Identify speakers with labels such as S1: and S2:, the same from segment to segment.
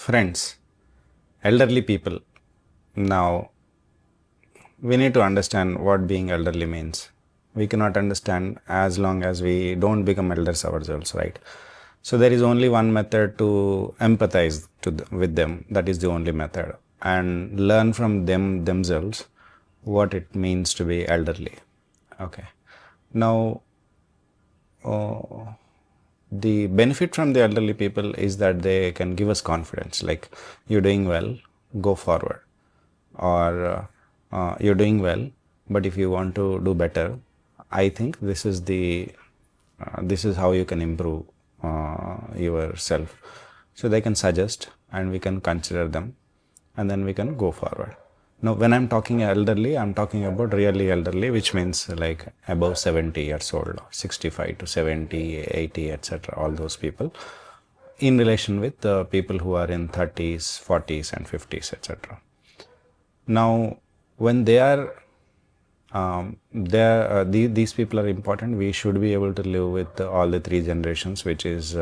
S1: Friends, elderly people. Now, we need to understand what being elderly means. We cannot understand as long as we don't become elders ourselves, right? So there is only one method to empathize with them. That is the only method, and learn from them themselves what it means to be elderly. Okay. Now, the benefit from the elderly people is that they can give us confidence, like you're doing well, go forward, or you're doing well, but if you want to do better, I think this is how you can improve yourself. So they can suggest and we can consider them, and then we can go forward. Now, when I'm talking elderly, I'm talking about really elderly, which means like above 70 years old, 65 to 70, 80, etc. All those people, in relation with the people who are in 30s, 40s, and 50s, etc. Now, when they are these people are important. We should be able to live with all the three generations, which is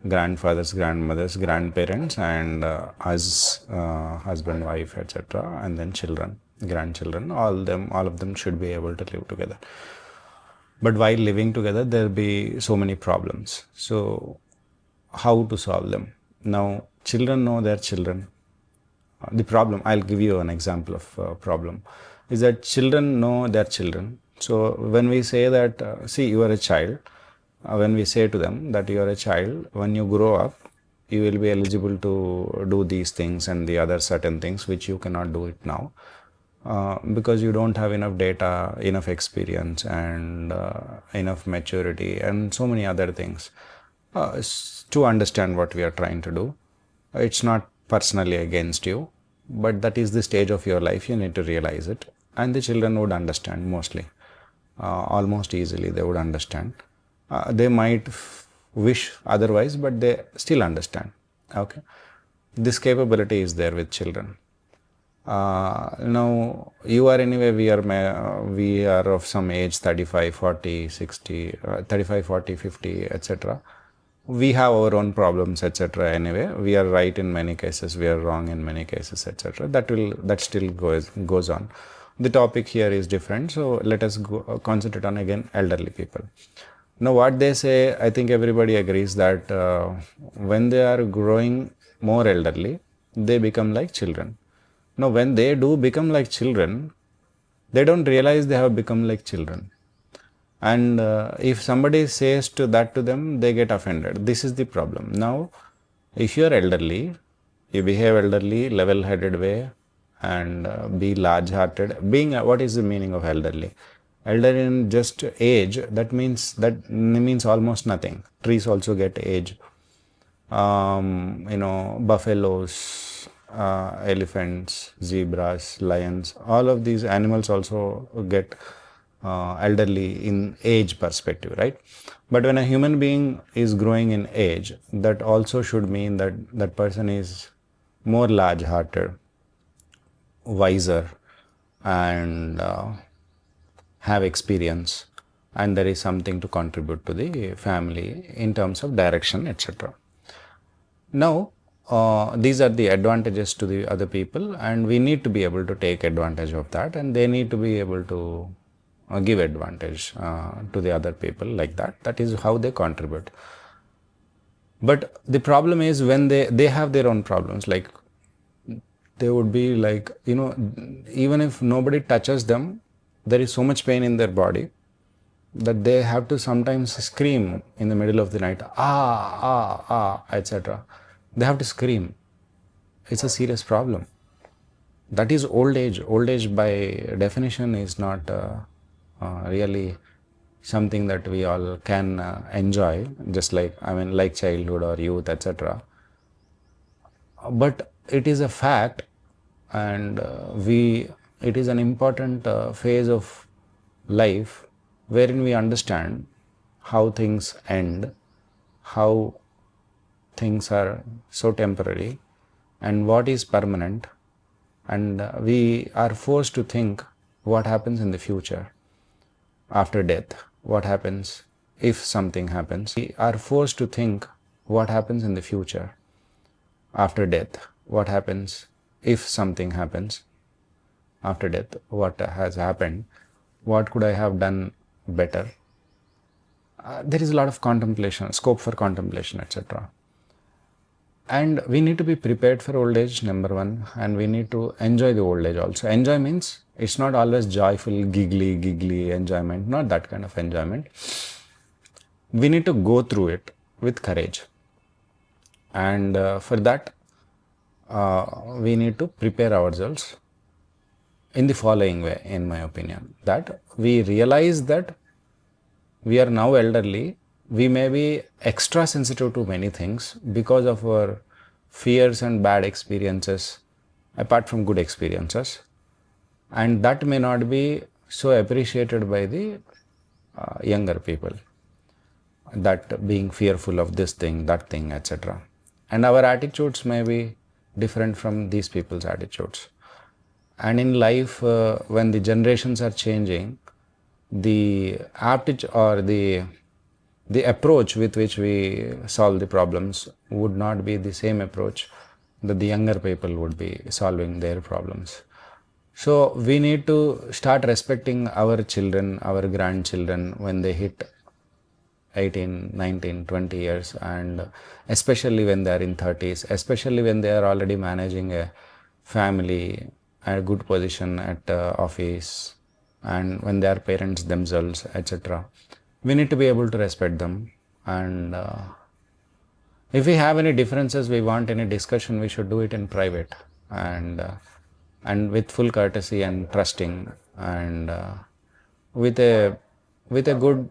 S1: grandfathers, grandmothers, grandparents, and us, husband, wife, etc., and then children, grandchildren. All of them should be able to live together. But while living together, there'll be so many problems. So, how to solve them? Now, children know their children. The problem, I'll give you an example of problem, is that children know their children. So when we say that, see, you are a child, when we say to them that you are a child, when you grow up, you will be eligible to do these things and the other certain things which you cannot do it now, because you don't have enough data, enough experience, and enough maturity, and so many other things to understand what we are trying to do. It's not personally against you, but that is the stage of your life. You need to realize it, and the children would understand mostly, almost easily. They would understand. They might wish otherwise, but they still understand. Okay, this capability is there with children. Now you are anyway, we are of some age, 35, 40, 60, 35, 40, 50, etc. We have our own problems, etc. Anyway, we are right in many cases, we are wrong in many cases, etc. That still goes on. The topic here is different, so let us concentrate on again elderly people. Now, what they say, I think everybody agrees that when they are growing more elderly, they become like children. Now, when they do become like children, they don't realize they have become like children. And if somebody says to them, they get offended. This is the problem. Now, if you are elderly, you behave elderly, level-headed way, and be large-hearted. What is the meaning of elderly? Elder in just age, that means almost nothing. Trees also get age. Buffaloes, elephants, zebras, lions, all of these animals also get elderly in age perspective, right? But when a human being is growing in age, that also should mean that that person is more large-hearted, wiser, and have experience, and there is something to contribute to the family in terms of direction, etc. Now, these are the advantages to the other people, and we need to be able to take advantage of that, and they need to be able to give advantage to the other people like that. That is how they contribute. But the problem is when they have their own problems, like they would be like, even if nobody touches them, there is so much pain in their body that they have to sometimes scream in the middle of the night, etc. They have to scream. It's a serious problem. That is old age. Old age by definition is not really something that we all can enjoy, just like, like childhood or youth, etc. But it is a fact, and it is an important phase of life wherein we understand how things end, how things are so temporary, and what is permanent, and we are forced to think what happens in the future after death, what happens if something happens. We are forced to think what happens in the future after death, what happens? If something happens after death, what has happened? What could I have done better? There is a lot of contemplation, scope for contemplation, etc. And we need to be prepared for old age, number one, and we need to enjoy the old age also. Enjoy means it's not always joyful, giggly enjoyment, not that kind of enjoyment. We need to go through it with courage. And for that, we need to prepare ourselves in the following way, in my opinion, that we realize that we are now elderly, we may be extra sensitive to many things because of our fears and bad experiences, apart from good experiences, and that may not be so appreciated by the younger people, that being fearful of this thing, that thing, etc. And our attitudes may be different from these people's attitudes. And in life, when the generations are changing, the aptitude or the approach with which we solve the problems would not be the same approach that the younger people would be solving their problems. So we need to start respecting our children, our grandchildren when they hit 18, 19, 20 years, and especially when they are in 30s, especially when they are already managing a family, a good position at office, and when they are parents themselves, etc. We need to be able to respect them. And if we have any differences, we want any discussion, we should do it in private, and with full courtesy and trusting, and with a good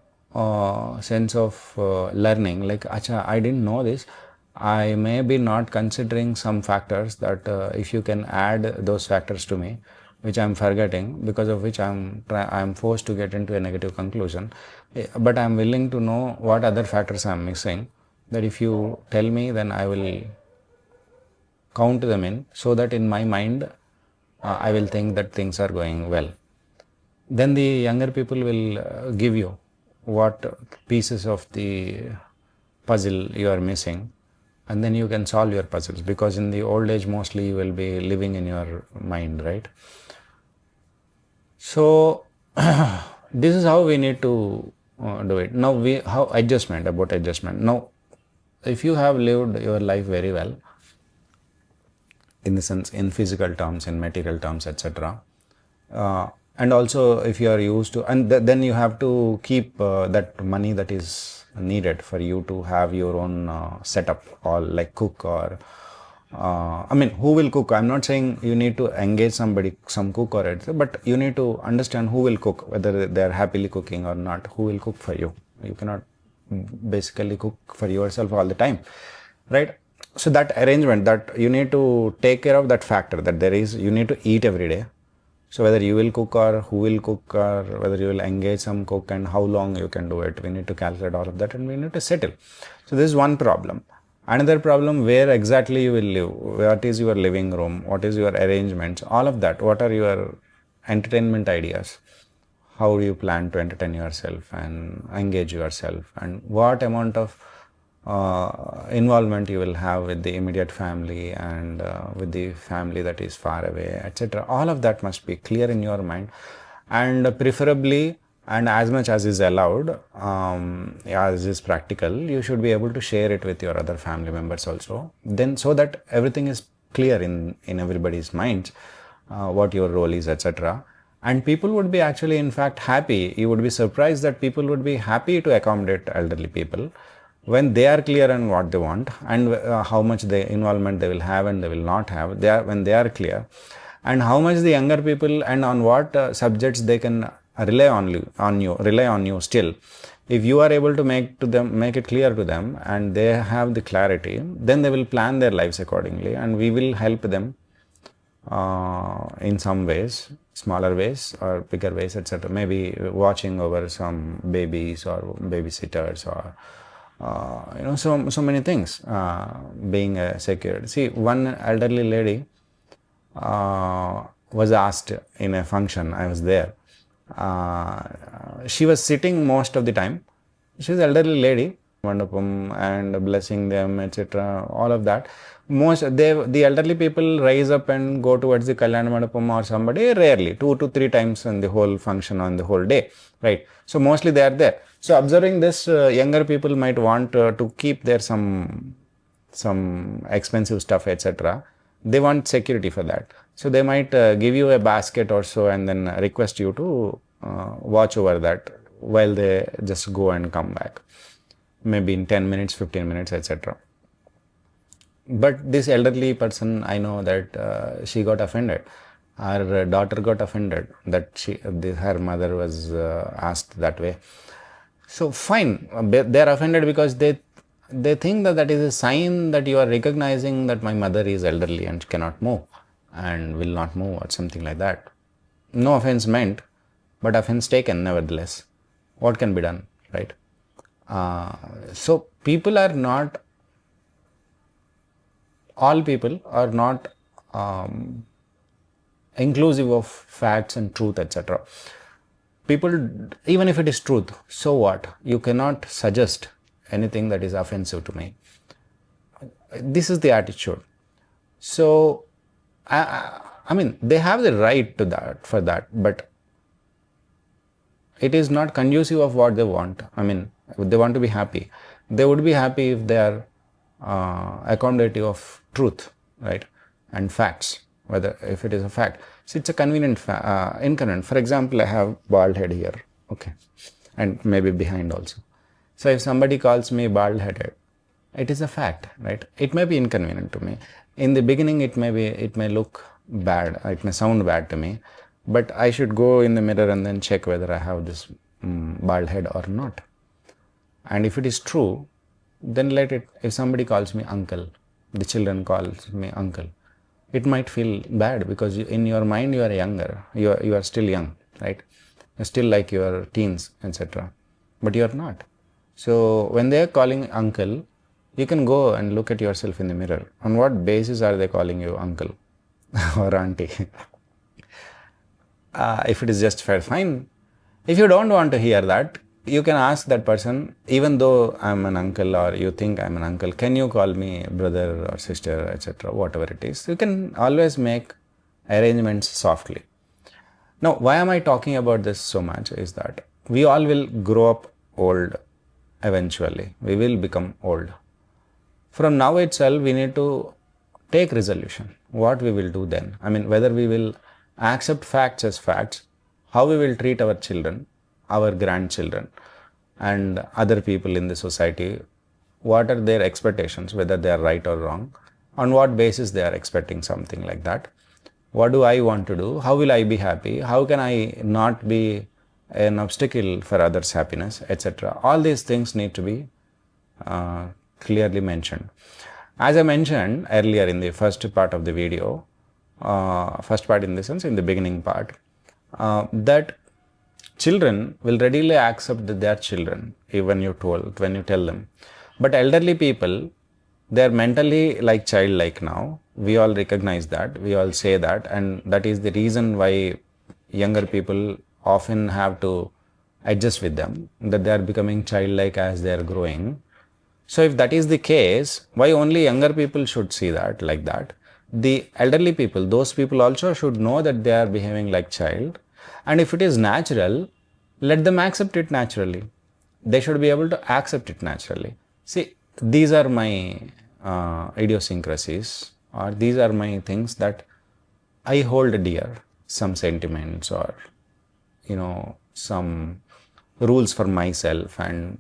S1: sense of learning, like, acha, I didn't know this. I may be not considering some factors that if you can add those factors to me, which I'm forgetting, because of which I'm forced to get into a negative conclusion. But I'm willing to know what other factors I'm missing, that if you tell me, then I will count them in, so that in my mind I will think that things are going well. Then the younger people will give you what pieces of the puzzle you are missing, and then you can solve your puzzles, because in the old age mostly you will be living in your mind, right? So this is how we need to do it. Now about adjustment. Now, if you have lived your life very well, in the sense, in physical terms, in material terms, etc. And also if you are used to, and then you have to keep that money that is needed for you to have your own setup, or like cook, or I mean, who will cook? I'm not saying you need to engage somebody, some cook or anything, but you need to understand who will cook, whether they are happily cooking or not. Who will cook for you? You cannot basically cook for yourself all the time, right? So that arrangement, that you need to take care of that factor, that you need to eat every day. So whether you will cook or who will cook, or whether you will engage some cook, and how long you can do it, we need to calculate all of that, and we need to settle. So this is one problem. Another problem, where exactly you will live, what is your living room, what is your arrangements, all of that, what are your entertainment ideas, how do you plan to entertain yourself and engage yourself, and what amount of involvement you will have with the immediate family, and with the family that is far away, etc. All of that must be clear in your mind, and preferably, and as much as is allowed, as is practical, you should be able to share it with your other family members also, then, so that everything is clear in everybody's minds, what your role is, etc. And people would be actually, in fact, happy. You would be surprised that people would be happy to accommodate elderly people when they are clear on what they want, and how much involvement they will have and they will not have, when they are clear, and how much the younger people, and on what subjects they can rely on you still. If you are able to make it clear to them, and they have the clarity, then they will plan their lives accordingly, and we will help them in some ways, smaller ways or bigger ways, etc. Maybe watching over some babies or babysitters, or so many things, being secured. See, one elderly lady was asked in a function, I was there. She was sitting most of the time. She's an elderly lady, mandapam and blessing them, etc. All of that. The elderly people rise up and go towards the Kalyana Mandapam or somebody rarely, 2 to 3 times in the whole function on the whole day, right? So mostly they are there. So observing this, younger people might want to keep there some expensive stuff, etc. They want security for that. So they might give you a basket or so and then request you to watch over that while they just go and come back, maybe in 10 minutes, 15 minutes, etc. But this elderly person, I know that she got offended. Her daughter got offended that her mother was asked that way. So fine, they are offended because they think that that is a sign that you are recognizing that my mother is elderly and cannot move and will not move or something like that. No offense meant, but offense taken nevertheless. What can be done, right? So people are not, all people are not inclusive of facts and truth, etc. People, even if it is truth, so what? You cannot suggest anything that is offensive to me. This is the attitude. So, I mean, they have the right to that, for that, but it is not conducive of what they want. I mean, they want to be happy. They would be happy if they are accommodative of truth, right, and facts, whether if it is a fact. So it's a convenient, inconvenient. For example, I have bald head here, okay, and maybe behind also. So if somebody calls me bald headed, it is a fact, right? It may be inconvenient to me. In the beginning, it may look bad, it may sound bad to me, but I should go in the mirror and then check whether I have this bald head or not. And if it is true, then let it. If somebody calls me uncle, the children calls me uncle, it might feel bad because in your mind you are younger, you are still young, right? You're still like your teens, etc. But you are not. So when they are calling uncle, you can go and look at yourself in the mirror. On what basis are they calling you uncle or auntie? If it is just fair, fine. If you don't want to hear that, you can ask that person, even though I'm an uncle or you think I'm an uncle, can you call me brother or sister, etc., whatever it is. You can always make arrangements softly. Now, why am I talking about this so much is that we all will grow up old eventually. We will become old. From now itself, we need to take resolution. What we will do then? I mean, whether we will accept facts as facts, how we will treat our children, our grandchildren, and other people in the society, what are their expectations, whether they are right or wrong, on what basis they are expecting something like that. What do I want to do? How will I be happy? How can I not be an obstacle for others' happiness, etc. All these things need to be clearly mentioned. As I mentioned earlier in the first part of the video, first part in the sense, in the beginning part, that children will readily accept that they are children, even when you tell them. But elderly people, they are mentally like childlike now. We all recognize that, we all say that, and that is the reason why younger people often have to adjust with them, that they are becoming childlike as they are growing. So if that is the case, why only younger people should see that like that? The elderly people, those people also should know that they are behaving like child. And if it is natural, let them accept it naturally. They should be able to accept it naturally. See, these are my idiosyncrasies, or these are my things that I hold dear, some sentiments or, some rules for myself. And,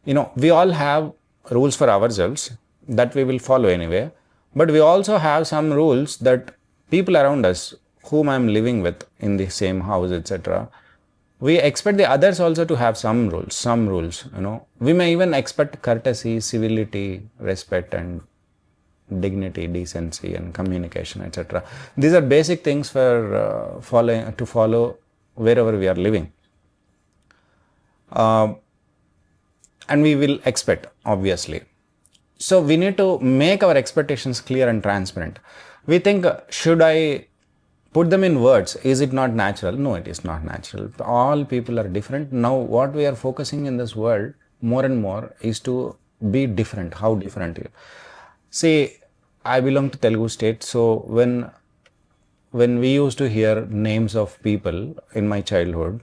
S1: we all have rules for ourselves that we will follow anyway. But we also have some rules that people around us, whom I'm living with in the same house, etc., we expect the others also to have some rules, We may even expect courtesy, civility, respect, and dignity, decency, and communication, etc. These are basic things for to follow wherever we are living. And we will expect, obviously. So we need to make our expectations clear and transparent. We think, should I put them in words? Is it not natural? No, it is not natural. All people are different. Now, what we are focusing in this world, more and more is to be different. How different you see. I belong to Telugu state, so when we used to hear names of people in my childhood,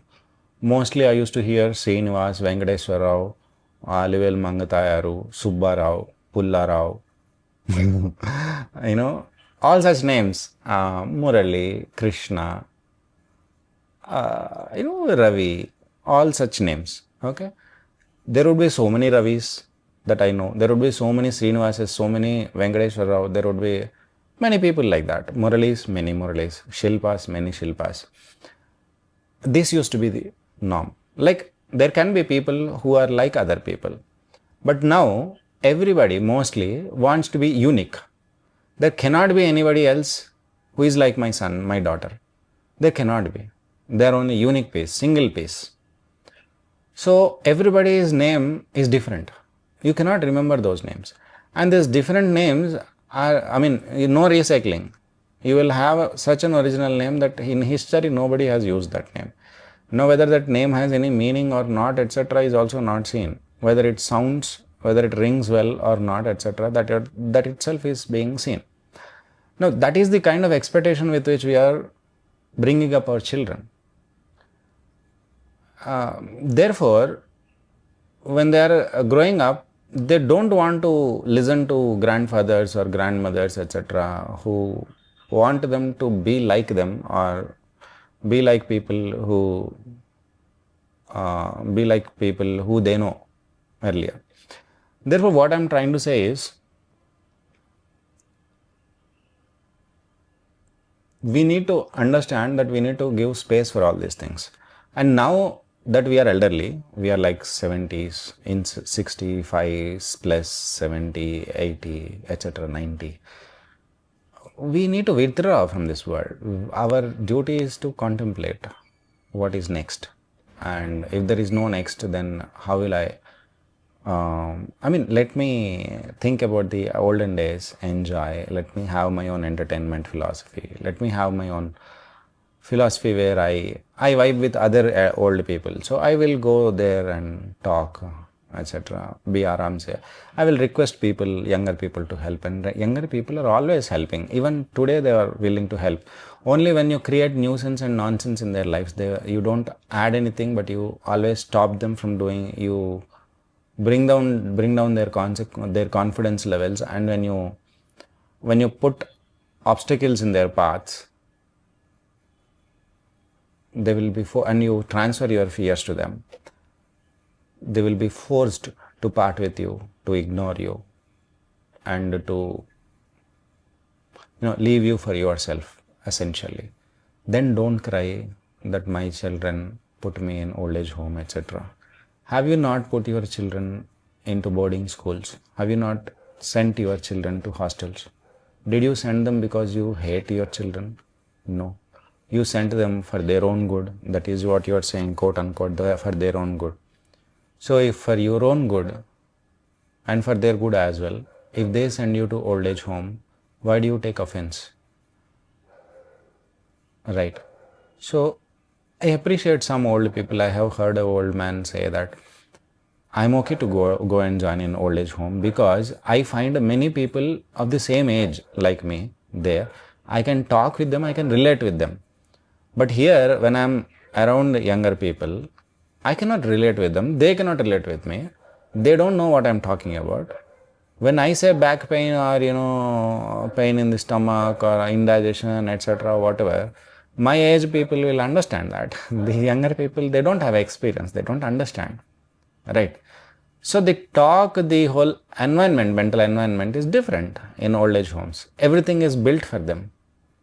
S1: mostly I used to hear Srinivas, Venkateswara Rao, Alivel Mangatayaru, Subbarao, Pullarao, all such names, Murali, Krishna, Ravi, all such names. Okay. There would be so many Ravis that I know. There would be so many Srinivases, so many Venkateswara Rao. There would be many people like that. Muralis, many Muralis. Shilpas, many Shilpas. This used to be the norm. Like, there can be people who are like other people. But now, everybody mostly wants to be unique. There cannot be anybody else who is like my son, my daughter. There cannot be. They are only unique piece, single piece. So everybody's name is different. You cannot remember those names. And these different names are, no recycling. You will have such an original name that in history nobody has used that name. Now whether that name has any meaning or not, etc. is also not seen. Whether it sounds, whether it rings well or not, etc. that itself is being seen. Now that is the kind of expectation with which we are bringing up our children. Therefore, when they are growing up, they don't want to listen to grandfathers or grandmothers, etc., who want them to be like them or be like people who they know earlier. Therefore, what I am trying to say is, we need to understand that we need to give space for all these things. And now that we are elderly, we are like 70s, in 65 plus 70, 80, etc., 90. We need to withdraw from this world. Our duty is to contemplate what is next. And if there is no next, then how will I let me think about the olden days, enjoy, let me have my own entertainment philosophy, let me have my own philosophy where I vibe with other old people. So I will go there and talk, etc. Be aram se. I will request people, younger people to help, and younger people are always helping. Even today they are willing to help. Only when you create nuisance and nonsense in their lives, you don't add anything, but you always stop them from doing. You bring down their confidence levels, and when you put obstacles in their paths, they will be and you transfer your fears to them. They will be forced to part with you, to ignore you, and to leave you for yourself, essentially. Then don't cry that my children put me in old age home, etc. Have you not put your children into boarding schools? Have you not sent your children to hostels? Did you send them because you hate your children? No. You sent them for their own good. That is what you are saying, quote unquote, for their own good. So if for your own good and for their good as well, if they send you to old age home, why do you take offense? Right. So I appreciate some old people. I have heard an old man say that I'm okay to go and join in old age home because I find many people of the same age like me there. I can talk with them, I can relate with them. But here, when I'm around younger people, I cannot relate with them. They cannot relate with me. They don't know what I'm talking about. When I say back pain or, pain in the stomach or indigestion, etc., whatever, my age people will understand that. The younger people, they don't have experience. They don't understand. Right? So the whole environment, mental environment is different in old age homes. Everything is built for them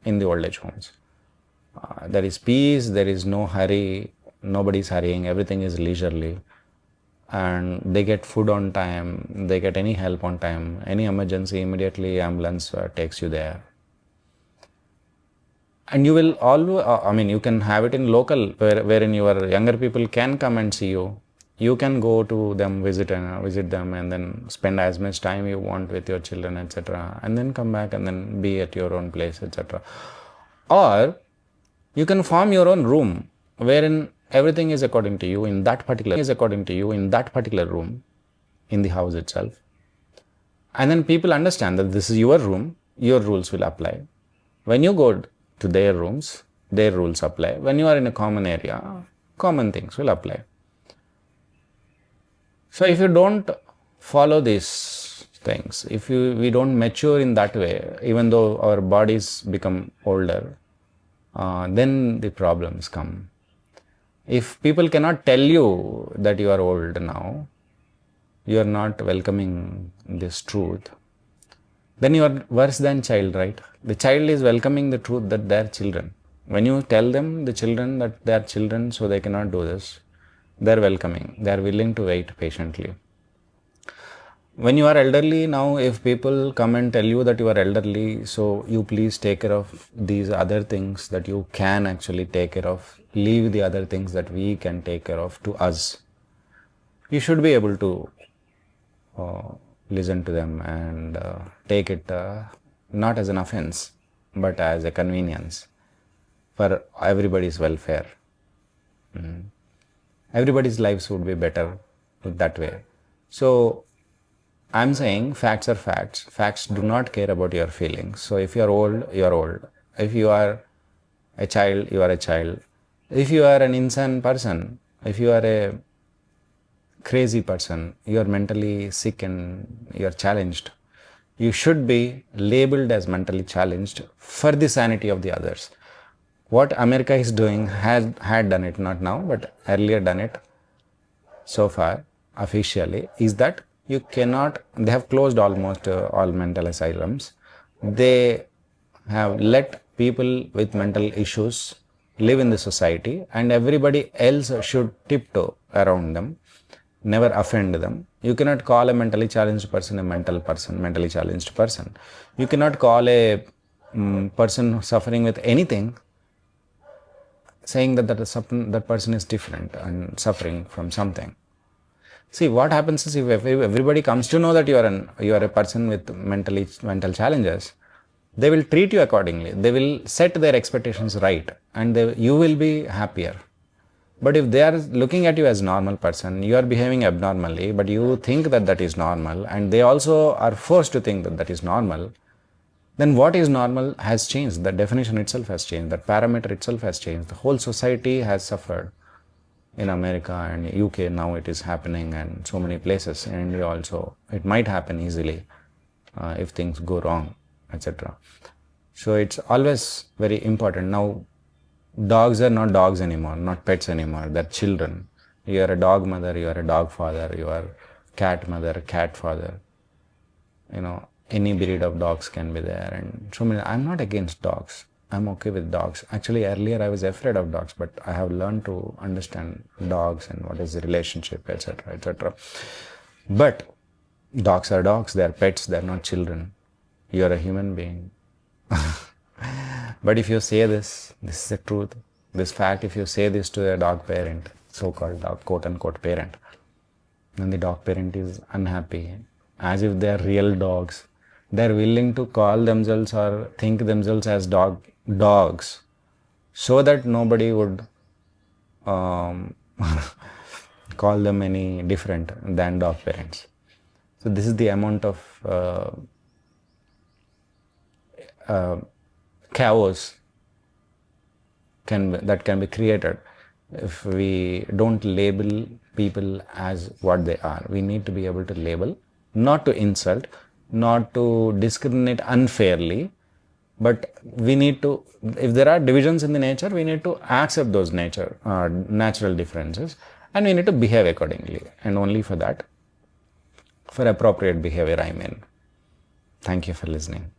S1: in the old age homes. There is peace, there is no hurry, nobody is hurrying, everything is leisurely. And they get food on time, they get any help on time, any emergency, immediately ambulance takes you there. And you will always, you can have it in local, wherein your younger people can come and see you. You can go to them, visit them, and then spend as much time you want with your children, etc. And then come back and then be at your own place, etc. Or you can form your own room, wherein everything is according to you in that particular room in the house itself. And then people understand that this is your room, your rules will apply. When you go to their rooms, their rules apply. When you are in a common area, common things will apply. So if you don't follow these things, if we don't mature in that way, even though our bodies become older, then the problems come. If people cannot tell you that you are old now, you are not welcoming this truth, then you are worse than child, right? The child is welcoming the truth that they are children. When you tell them, the children, that they are children, so they cannot do this, they are welcoming. They are willing to wait patiently. When you are elderly now, if people come and tell you that you are elderly, so you please take care of these other things that you can actually take care of, leave the other things that we can take care of to us. You should be able to listen to them and take it not as an offense, but as a convenience for everybody's welfare. Everybody's lives would be better that way. So I'm saying facts are facts. Facts do not care about your feelings. So if you are old, you are old. If you are a child, you are a child. If you are an insane person, if you are a crazy person, you are mentally sick and you are challenged, you should be labeled as mentally challenged for the sanity of the others. What America is doing, had done it, not now, but earlier done it so far officially, is that you cannot, they have closed almost all mental asylums. They have let people with mental issues live in the society, and everybody else should tiptoe around them, never offend them. You cannot call a mentally challenged person a mentally challenged person. You cannot call a person suffering with anything saying that that person is different and suffering from something. See, what happens is, if everybody comes to know that you are a person with mental challenges, they will treat you accordingly. They will set their expectations right, and you will be happier. But if they are looking at you as a normal person, you are behaving abnormally, but you think that that is normal, and they also are forced to think that that is normal, then what is normal has changed. The definition itself has changed. That parameter itself has changed. The whole society has suffered. In America and UK now it is happening, and so many places. In India also, it might happen easily if things go wrong, etc. So it's always very important. Now, dogs are not dogs anymore, not pets anymore. They're children. You are a dog mother, you are a dog father, you are cat mother, cat father. You know, any breed of dogs can be there, and so many. I'm not against dogs. I'm okay with dogs. Actually, earlier I was afraid of dogs, but I have learned to understand dogs and what is the relationship, etc., etc. But dogs are dogs. They are pets. They are not children. You are a human being. But if you say this is the truth, this fact, if you say this to a dog parent, so-called dog, quote-unquote parent, then the dog parent is unhappy, as if they are real dogs. They are willing to call themselves or think themselves as dogs, so that nobody would call them any different than dog parents. So this is the amount of chaos that can be created if we don't label people as what they are. We need to be able to label, not to insult, not to discriminate unfairly, but we need to, if there are divisions in the nature, we need to accept those natural differences, and we need to behave accordingly, and only for that, for appropriate behavior, I mean. Thank you for listening.